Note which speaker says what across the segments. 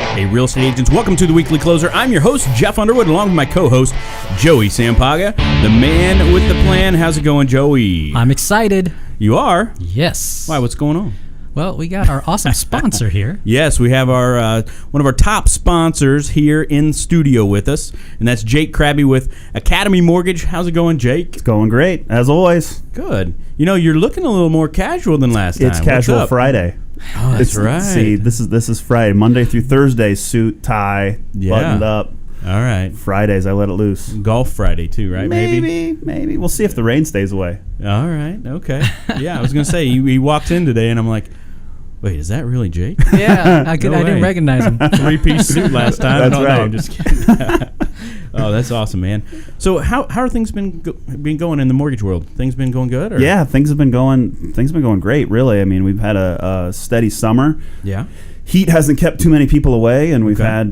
Speaker 1: Hey, real estate agents, welcome to the Weekly Closer. I'm your host, Jeff Underwood, along with my co-host, Joey Sampaga, the man with the plan. How's it going, Joey?
Speaker 2: I'm excited.
Speaker 1: You are?
Speaker 2: Yes.
Speaker 1: Why, what's going on?
Speaker 2: Well, we got our awesome sponsor here.
Speaker 1: Yes, we have our one of our top sponsors here in studio with us, and that's Jake Krabbe with Academy Mortgage. How's it going, Jake?
Speaker 3: It's going great, as always.
Speaker 1: Good. You know, you're looking a little more casual than last time.
Speaker 3: It's Casual Friday.
Speaker 1: Oh, that's right.
Speaker 3: See, this is Friday. Monday through Thursday, suit, tie, buttoned up.
Speaker 1: All right.
Speaker 3: Fridays, I let it loose.
Speaker 1: Golf Friday too, right?
Speaker 3: Maybe. We'll see if the rain stays away.
Speaker 1: All right. Okay. Yeah, I was gonna say he walked in today, and I'm like, wait, is that really Jake?
Speaker 2: Yeah, I didn't recognize him.
Speaker 1: 3-piece suit last time.
Speaker 3: That's right.
Speaker 1: No, I'm just kidding. Oh, that's awesome, man. So how are things been going in the mortgage world? Things been going good? Or?
Speaker 3: Yeah, things have been going great. Really, I mean, we've had a steady summer.
Speaker 1: Yeah.
Speaker 3: Heat hasn't kept too many people away, and we've had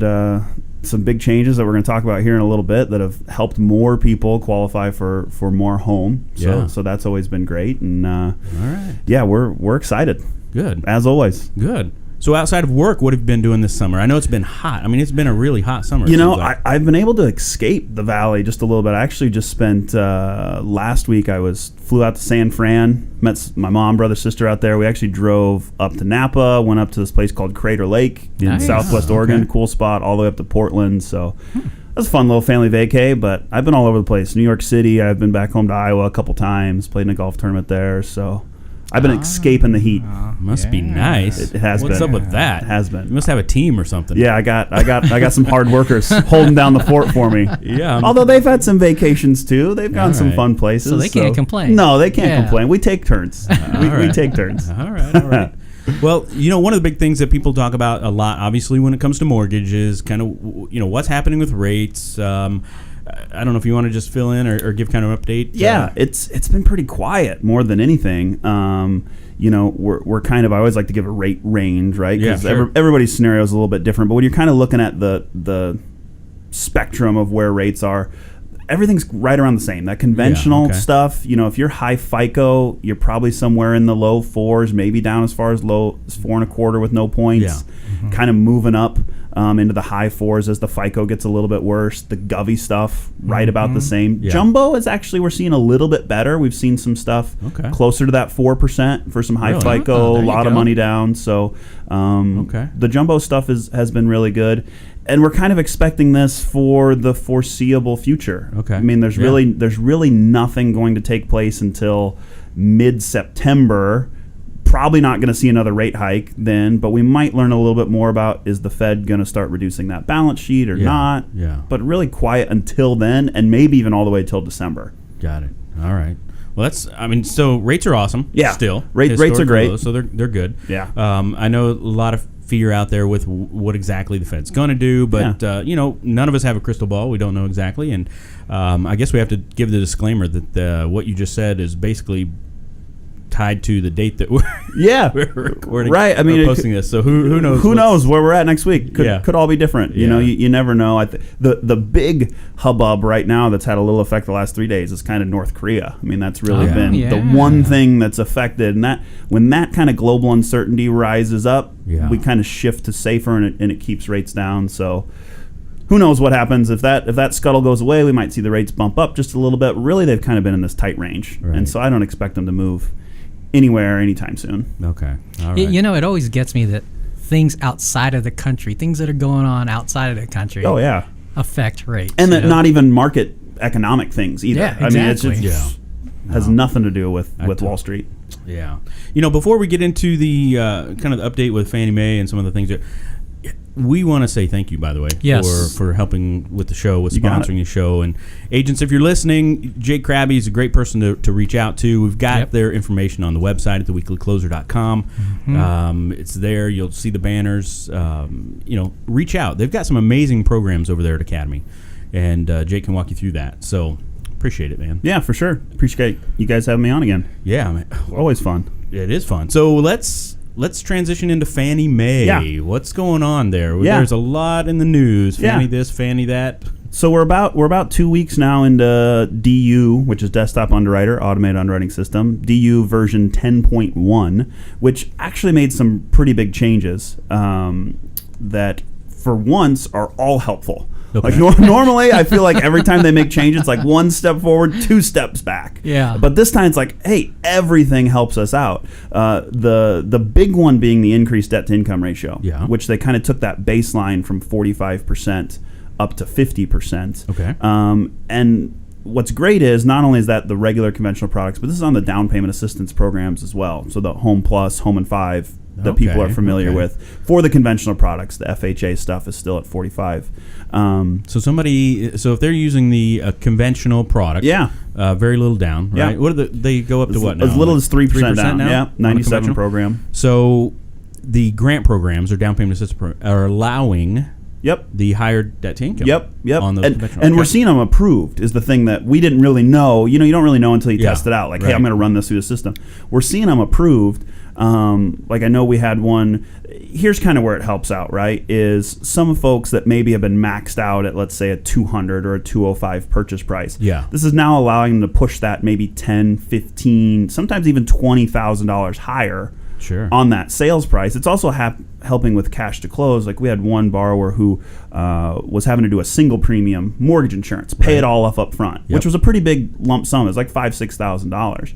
Speaker 3: some big changes that we're going to talk about here in a little bit that have helped more people qualify for more home. So that's always been great, and
Speaker 1: all right.
Speaker 3: Yeah, we're excited.
Speaker 1: Good.
Speaker 3: As always.
Speaker 1: Good. So outside of work, what have you been doing this summer? I know it's been hot. I mean, it's been a really hot summer.
Speaker 3: You know, I've been able to escape the valley just a little bit. I actually just spent last week. Flew out to San Fran, met my mom, brother, sister out there. We actually drove up to Napa, went up to this place called Crater Lake in Southwest Oregon. Cool spot, all the way up to Portland. So it was a fun little family vacay. But I've been all over the place. New York City. I've been back home to Iowa a couple times. Played in a golf tournament there. So I've been escaping the heat.
Speaker 1: Must be nice.
Speaker 3: It has been.
Speaker 1: What's up with that?
Speaker 3: It has been.
Speaker 1: You must have a team or something.
Speaker 3: Yeah, I got some hard workers holding down the fort for me.
Speaker 1: Yeah.
Speaker 3: Although they've had some vacations too. They've gone some fun places.
Speaker 2: So they can't complain.
Speaker 3: No, they can't complain. We take turns. We take turns.
Speaker 1: All right. Well, you know, one of the big things that people talk about a lot, obviously, when it comes to mortgages, kind of, you know, what's happening with rates. I don't know if you want to just fill in or give kind of an update.
Speaker 3: Yeah, it's been pretty quiet more than anything. You know, we're kind of, I always like to give a rate range, right? Because everybody's scenario is a little bit different. But when you're kind of looking at the spectrum of where rates are, everything's right around the same. That conventional stuff, you know, if you're high FICO, you're probably somewhere in the low fours, maybe down as far as low as 4.25 with no points. Yeah. Mm-hmm. Kind of moving up into the high fours as the FICO gets a little bit worse. The Govy stuff, right about the same. Yeah. Jumbo is actually, we're seeing a little bit better. We've seen some stuff closer to that 4% for some high FICO, a lot of money down. So the Jumbo stuff has been really good. And we're kind of expecting this for the foreseeable future. Okay. I mean, there's really nothing going to take place until mid-September. Probably not going to see another rate hike then, but we might learn a little bit more about, is the Fed going to start reducing that balance sheet or not? Yeah. But really quiet until then, and maybe even all the way till December.
Speaker 1: Got it. All right. Well, so rates are awesome. Yeah. Still.
Speaker 3: Rates are great.
Speaker 1: Low, so they're good.
Speaker 3: Yeah.
Speaker 1: I know a lot of fear out there with what exactly the Fed's going to do, but you know, none of us have a crystal ball. We don't know exactly, and I guess we have to give the disclaimer that what you just said is basically tied to the date that we're recording.
Speaker 3: Right. I mean,
Speaker 1: posting this. So who knows?
Speaker 3: Who knows where we're at next week? Could all be different. You know, you never know. The big hubbub right now that's had a little effect the last 3 days is kind of North Korea. I mean, that's really been the one thing that's affected. And that when that kind of global uncertainty rises up, we kind of shift to safer, and it keeps rates down. So who knows what happens if that scuttle goes away? We might see the rates bump up just a little bit. Really, they've kind of been in this tight range, and so I don't expect them to move anywhere anytime soon.
Speaker 1: Okay. All right.
Speaker 2: You know, it always gets me that things outside of the country, things that are going on outside of the country, affect rates.
Speaker 3: And that not even market economic things either.
Speaker 2: Yeah, exactly.
Speaker 3: I mean, it's has nothing to do with Wall Street.
Speaker 1: Yeah. You know, before we get into the kind of the update with Fannie Mae and some of the things that we want to say thank you, by the way, for helping with the show, with sponsoring the show. And agents, if you're listening, Jake Krabbe is a great person to reach out to. We've got their information on the website at theweeklycloser.com. Mm-hmm. It's there. You'll see the banners. You know, reach out. They've got some amazing programs over there at Academy, and Jake can walk you through that. So appreciate it, man.
Speaker 3: Yeah, for sure. Appreciate you guys having me on again.
Speaker 1: Yeah, man.
Speaker 3: Always fun.
Speaker 1: It is fun. So let's transition into Fannie Mae. Yeah. What's going on there? Yeah. There's a lot in the news. Fannie this, Fannie that.
Speaker 3: So we're about 2 weeks now into DU, which is Desktop Underwriter, Automated Underwriting System, DU version 10.1, which actually made some pretty big changes that for once, are all helpful. Okay. Like normally, I feel like every time they make changes, it's like one step forward, 2 steps back.
Speaker 2: Yeah.
Speaker 3: But this time, it's like, hey, everything helps us out. The big one being the increased debt to income ratio, which they kind of took that baseline from 45% up to 50%.
Speaker 1: Okay.
Speaker 3: And what's great is not only is that the regular conventional products, but this is on the down payment assistance programs as well. So the Home Plus, Home and 5 that people are familiar with. For the conventional products, the FHA stuff is still at 45.
Speaker 1: So if they're using the conventional product, very little down, right?
Speaker 3: Yeah.
Speaker 1: What are they go up to what now?
Speaker 3: As little as 3% down. Yeah, 97 program.
Speaker 1: So the grant programs or down payment assistance are allowing the higher debt to income.
Speaker 3: Yep.
Speaker 1: On those
Speaker 3: and we're seeing them approved is the thing that we didn't really know. You don't really know until you test it out. Like, hey, I'm going to run this through the system. We're seeing them approved. Like I know we had one. Here's kind of where it helps out, right? Is some folks that maybe have been maxed out at, let's say, a 200 or a 205 purchase price.
Speaker 1: Yeah.
Speaker 3: This is now allowing them to push that maybe 10, 15, sometimes even $20,000 higher.
Speaker 1: Sure.
Speaker 3: On that sales price. It's also helping with cash to close. Like we had one borrower who was having to do a single premium mortgage insurance, pay it all up front, which was a pretty big lump sum. It was like $5,000-$6,000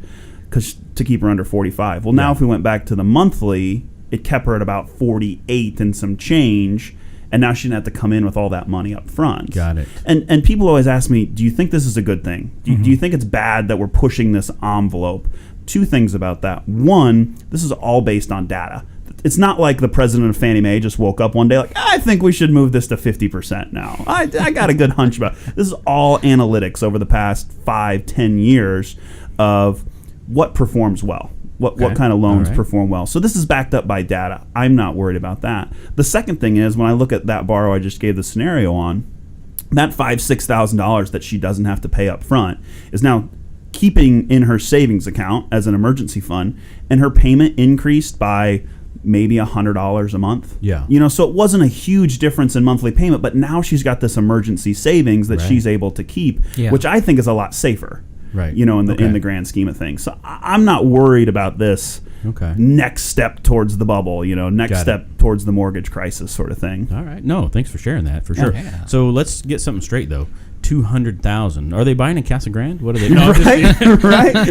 Speaker 3: to keep her under 45. Well, now if we went back to the monthly, it kept her at about 48 and some change. And now she didn't have to come in with all that money up front.
Speaker 1: Got it.
Speaker 3: And people always ask me, do you think this is a good thing? Do you think it's bad that we're pushing this envelope? 2 things about that. One, this is all based on data. It's not like the president of Fannie Mae just woke up one day like, I think we should move this to 50% now. I got a good hunch about it. This is all analytics over the past 5-10 years of what performs well. What kind of loans perform well. So this is backed up by data. I'm not worried about that. The second thing is when I look at that borrower I just gave the scenario on, that $5,000-$6,000 that she doesn't have to pay up front is now keeping in her savings account as an emergency fund, and her payment increased by maybe $100 a month.
Speaker 1: Yeah.
Speaker 3: So it wasn't a huge difference in monthly payment, but now she's got this emergency savings that she's able to keep, which I think is a lot safer.
Speaker 1: Right.
Speaker 3: In the grand scheme of things. So I'm not worried about this next step towards the bubble, next step towards the mortgage crisis sort of thing.
Speaker 1: All right. No, thanks for sharing that, for sure. Yeah. So let's get something straight, though. 200,000. Are they buying a Casa Grande? What are they? No,
Speaker 3: right.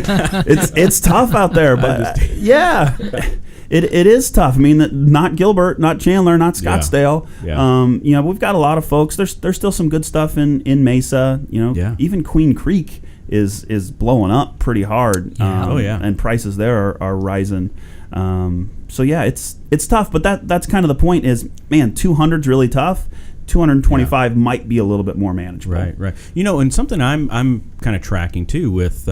Speaker 3: It's tough out there, but it is tough. I mean, not Gilbert, not Chandler, not Scottsdale. Yeah. We've got a lot of folks. There's still some good stuff in Mesa. Even Queen Creek is blowing up pretty hard. And prices there are rising. So it's tough, but that's kind of the point. Is 200's really tough. 225 might be a little bit more manageable.
Speaker 1: Right. And something I'm kind of tracking too with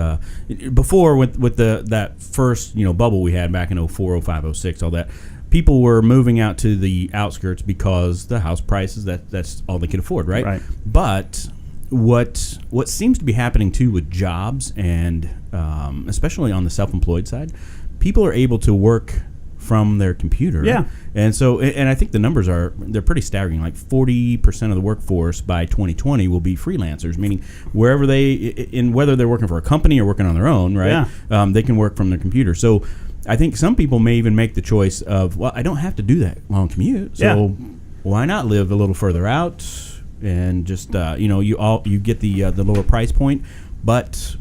Speaker 1: before with that first bubble we had back in 04, 05, 06, all that. People were moving out to the outskirts because the house prices that's all they could afford, right?
Speaker 3: Right.
Speaker 1: But what seems to be happening too with jobs and especially on the self-employed side, people are able to work from their computer.
Speaker 3: Yeah.
Speaker 1: And so, and I think the numbers they're pretty staggering. Like 40% of the workforce by 2020 will be freelancers, meaning wherever whether they're working for a company or working on their own, right?
Speaker 3: Yeah.
Speaker 1: They can work from their computer. So I think some people may even make the choice of, well, I don't have to do that long commute. So why not live a little further out and just, you get the lower price point, but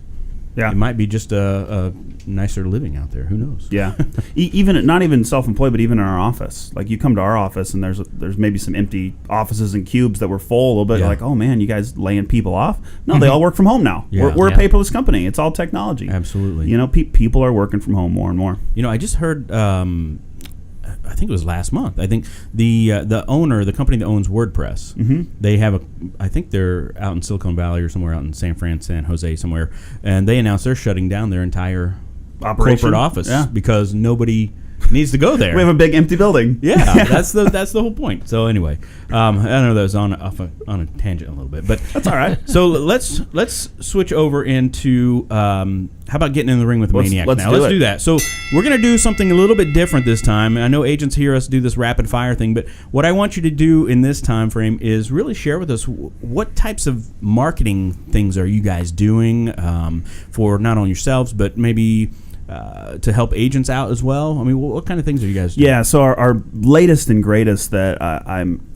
Speaker 1: it might be just a nicer living out there. Who knows?
Speaker 3: Yeah. Even not even self-employed, but even in our office. Like you come to our office and there's maybe some empty offices and cubes that were full a little bit. Like, oh man, you guys laying people off? No, they all work from home now. Yeah. We're a paperless company. It's all technology.
Speaker 1: Absolutely.
Speaker 3: People are working from home more and more.
Speaker 1: I just heard. I think it was last month. I think the owner, the company that owns WordPress, they have I think they're out in Silicon Valley or somewhere out in San Fran, San Jose somewhere, and they announced they're shutting down their entire corporate office because nobody needs to go there.
Speaker 3: We have a big empty building.
Speaker 1: Yeah, that's the whole point. So anyway, I know that was on a tangent a little bit, but
Speaker 3: that's all right.
Speaker 1: So let's switch over into how about getting in the ring with the Maniac now? Let's do that. So we're going to do something a little bit different this time. I know agents hear us do this rapid fire thing, but what I want you to do in this time frame is really share with us what types of marketing things are you guys doing for not only yourselves, but maybe to help agents out as well? I mean, what kind of things are you guys doing?
Speaker 3: Yeah, so our latest and greatest that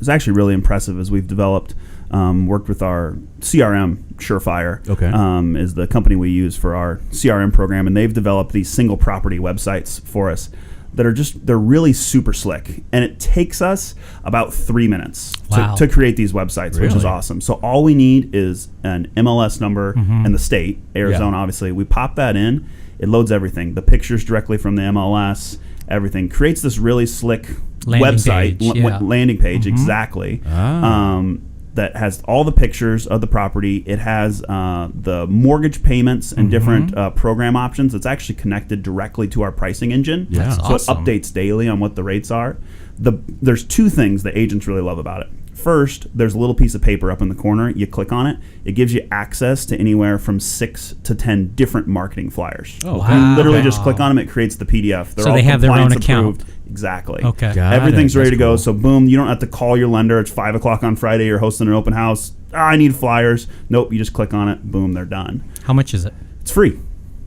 Speaker 3: is actually really impressive is we've developed, worked with our CRM, Surefire, is the company we use for our CRM program, and they've developed these single property websites for us that are they're really super slick, and it takes us about 3 minutes to create these websites, which is awesome. So all we need is an MLS number and the state, Arizona, obviously. We pop that in, it loads everything, the pictures directly from the MLS, everything, creates this really slick landing page, exactly. That has all the pictures of the property. It has the mortgage payments and different program options. It's actually connected directly to our pricing engine.
Speaker 2: Yeah. That's
Speaker 3: awesome. It updates daily on what the rates are. There's two things that agents really love about it. First, there's a little piece of paper up in the corner. You click on it. It gives you access to anywhere from 6 to 10 different marketing flyers.
Speaker 2: Oh, wow.
Speaker 3: You literally just click on them. It creates the PDF.
Speaker 2: They're all they have their own account.
Speaker 3: Exactly.
Speaker 2: Okay.
Speaker 3: Everything's ready to go. So boom, you don't have to call your lender. It's 5 o'clock on Friday. You're hosting an open house. I need flyers. Nope. You just click on it. Boom, they're done.
Speaker 2: How much is it?
Speaker 3: It's free.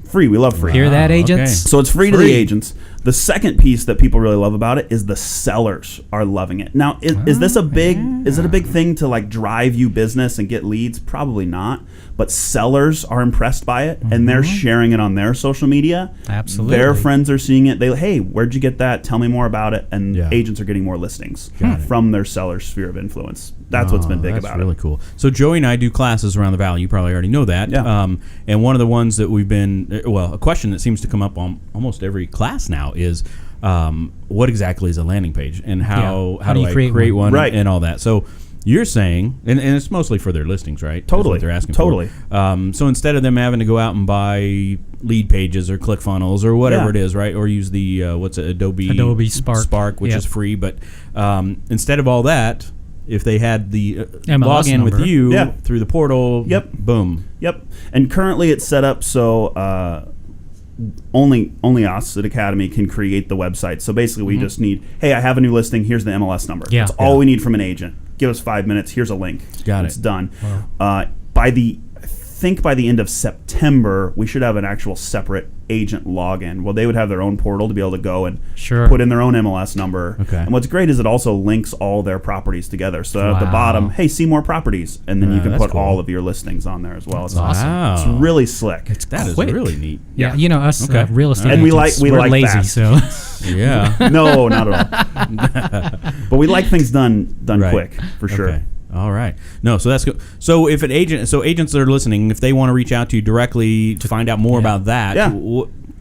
Speaker 3: Free. We love free.
Speaker 2: Hear that, agents?
Speaker 1: Okay.
Speaker 3: So it's free to the agents. The second piece that people really love about it is the sellers are loving it. Now, is this a big thing to like drive you business and get leads? Probably not. But sellers are impressed by it, and they're sharing it on their social media.
Speaker 2: Absolutely.
Speaker 3: Their friends are seeing it. Hey, where'd you get that? Tell me more about it. And agents are getting more listings from their seller sphere of influence. That's what's been big about it.
Speaker 1: That's really cool. So Joey and I do classes around the valley. You probably already know that.
Speaker 3: Yeah.
Speaker 1: And one of the ones that we've been, a question that seems to come up on almost every class now is, what exactly is a landing page, and how do I create one
Speaker 3: right.
Speaker 1: and all that. So you're saying, and it's mostly for their listings, right?
Speaker 3: Totally.
Speaker 1: That's what they're asking
Speaker 3: for.
Speaker 1: So instead of them having to go out and buy lead pages or ClickFunnels or whatever it is, right? Or use the, Adobe Spark, which is free. But instead of all that, if they had the login with you through the portal, boom.
Speaker 3: Yep. And currently it's set up so only us at Academy can create the website. So basically we just need, hey, I have a new listing. Here's the MLS number. That's all we need from an agent. Give us 5 minutes. Here's a link. It's done. Wow. By the end of September, we should have an actual separate agent login. Well, they would have their own portal to be able to go and put in their own MLS number.
Speaker 1: Okay.
Speaker 3: And what's great is it also links all their properties together. So at the bottom, hey, see more properties. And then you can put all of your listings on there as well.
Speaker 2: That's awesome.
Speaker 1: Wow.
Speaker 3: It's really slick.
Speaker 1: That is really neat.
Speaker 2: Yeah. You know, us real estate
Speaker 3: and
Speaker 2: agents,
Speaker 3: we like
Speaker 2: lazy,
Speaker 3: that.
Speaker 2: So.
Speaker 1: Yeah.
Speaker 3: No, not at all. But we like things done quick, for sure.
Speaker 1: Okay. All right. No, so that's good. So if agents that are listening, if they want to reach out to you directly to find out more about that,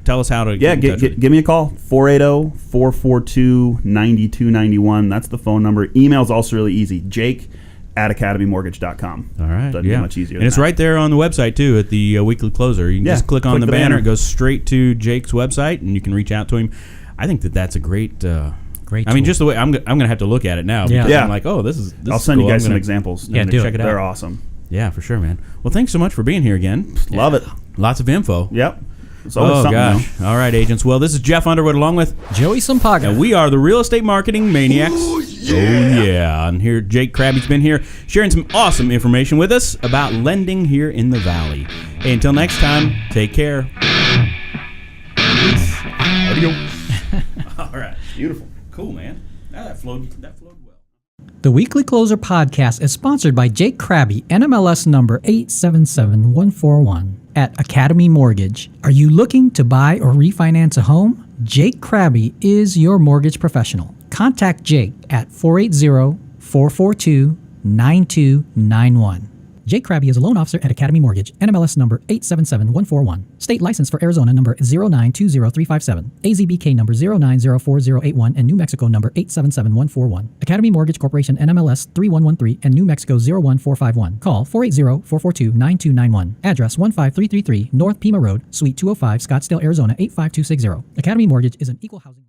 Speaker 1: tell us how to
Speaker 3: give me a call, 480-442-9291. That's the phone number. Email's also really easy, jake@academymortgage.com.
Speaker 1: All right.
Speaker 3: Doesn't get much easier
Speaker 1: and it's right there on the website, too, at the Weekly Closer. You can just click on the banner. It goes straight to Jake's website, and you can reach out to him. I think that's a great tool. I mean, just the way I'm going to have to look at it now. Because I'm like, this is
Speaker 3: I'll send you guys some examples.
Speaker 1: Yeah, check it out.
Speaker 3: They're awesome.
Speaker 1: Yeah, for sure, man. Well, thanks so much for being here again.
Speaker 3: Love it.
Speaker 1: Lots of info.
Speaker 3: Yep. It's always something.
Speaker 1: Gosh. All right, agents. Well, this is Jeff Underwood along with
Speaker 2: Joey Sampaga.
Speaker 1: And we are the Real Estate Marketing Maniacs. Oh, yeah. And here, Jake Krabbe's been here sharing some awesome information with us about lending here in the Valley. Hey, until next time, take care. Peace. Adios. All right.
Speaker 3: Beautiful.
Speaker 1: Cool, man. That flowed well.
Speaker 2: The Weekly Closer podcast is sponsored by Jake Krabbe, NMLS number 877141 at Academy Mortgage. Are you looking to buy or refinance a home? Jake Krabbe is your mortgage professional. Contact Jake at 480-442-9291. Jake Krabbe is a loan officer at Academy Mortgage, NMLS number 877141. State license for Arizona number 0920357, AZBK number 0904081, and New Mexico number 877141. Academy Mortgage Corporation, NMLS 3113, and New Mexico 01451. Call 480-442-9291. Address 15333 North Pima Road, Suite 205, Scottsdale, Arizona 85260. Academy Mortgage is an equal housing